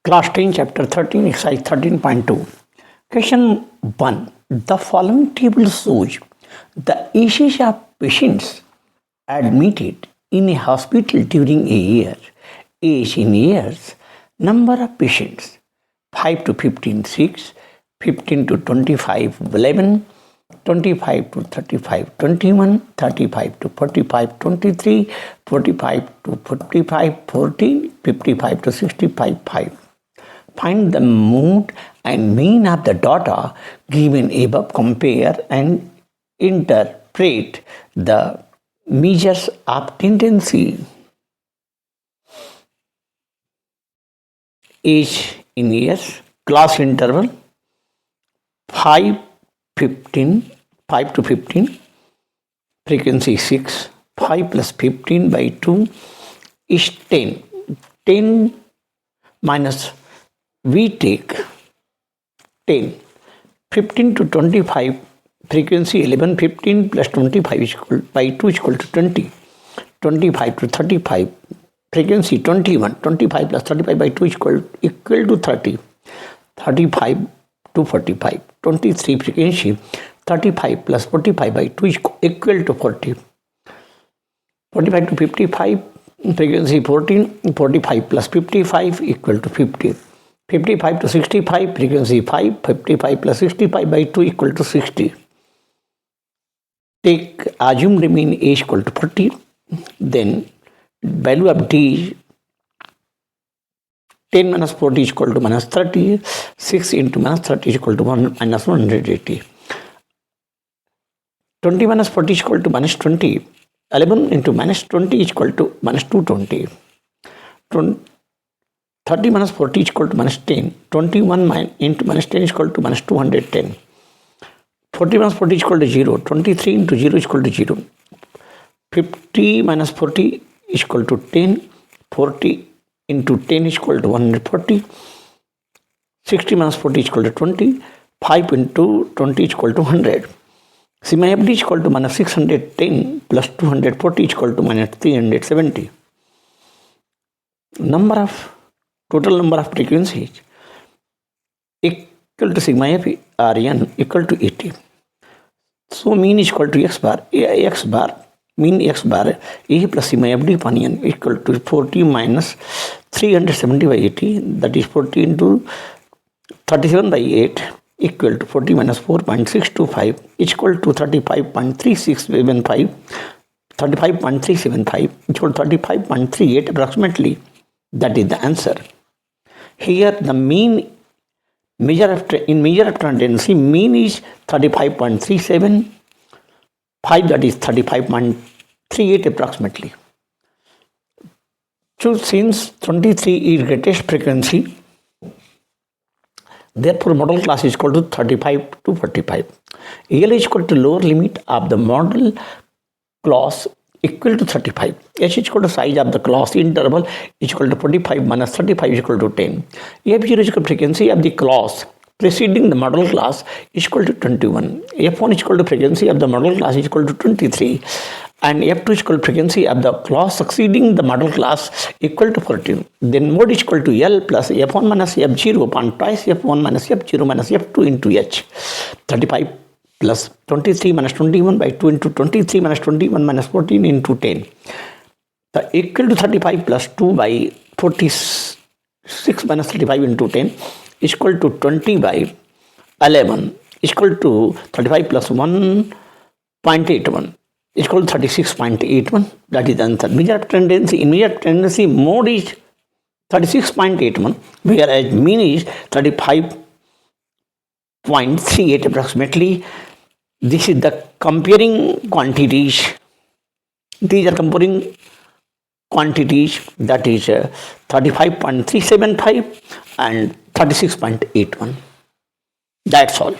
Class 10, Chapter 13, Exercise 13.2. Question 1. The following table shows the ages of patients admitted in a hospital during a year. Age in years. Number of patients 5 to 15, 6, 15 to 25, 11, 25 to 35, 21, 35 to 45, 23, 45 to 45, 14, 55 to 65, 5. Find the mode and mean of the data given above. Compare and interpret the measures of tendency. Age in years, class interval 5 to 15, frequency 6, 5 plus 15 by 2 is 10. 10 minus we take 10. 15 to 25, frequency 11, 15 plus 25 is equal by 2 is equal to 20. 25 to 35, frequency 21, 25 plus 35 by 2 is equal to 30. 35 to 45, 23 frequency 35 plus 45 by 2 is equal to 40. 45 to 55, frequency 14, 45 plus 55 equal to 50. 55 to 65, frequency 5, 55 plus 65 by 2 equal to 60. Take assumed mean age equal to 40. Then value of D 10 minus 40 is equal to minus 30. 6 into minus 30 is equal to 1 minus 180. 20 minus 40 is equal to minus 20. 11 into minus 20 is equal to minus 220. 30 minus 40 is equal to minus 10. 21 into minus 10 is equal to minus 210. 40 minus 40 is equal to 0. 23 into 0 is equal to 0. 50 minus 40 is equal to 10. 40 into 10 is equal to 140. 60 minus 40 is equal to 20. 5 into 20 is equal to 100. Sigma FD is equal to minus 610 plus 240 is equal to minus 370. Total number of frequencies equal to sigma f Rn equal to 80. So mean is equal to x bar. Mean x bar A plus sigma fd upon n equal to 40 minus 370 by 80, that is 40 into 37 by 8 equal to 40 minus 4.625 is equal to 35.375. 35.375 equal to 35.38 approximately. That is the answer. Here the mean measure of tendency, mean is 35.37, 5 that is 35.38 approximately. So since 23 is greatest frequency, therefore model class is equal to 35 to 45. L is equal to lower limit of the model class equal to 35. H is equal to size of the class interval is equal to 45 minus 35 is equal to 10. F0 is equal to frequency of the class preceding the model class is equal to 21. F1 is equal to frequency of the model class is equal to 23. And F2 is equal to frequency of the class succeeding the model class equal to 14. Then mode is equal to L plus F1 minus F0 upon twice F1 minus F0 minus F2 into H. 35 plus 23 minus 21 by 2 into 23 minus 21 minus 14 into 10. The equal to 35 plus 2 by 46 minus 35 into 10 is equal to 20 by 11 is equal to 35 plus 1.81 is equal to 36.81. That is the answer. Measure of tendency. In measure of tendency, mode is 36.81, whereas mean is 35.38 approximately. This is the comparing quantities. These are comparing quantities, that is 35.375 and 36.81. That's all.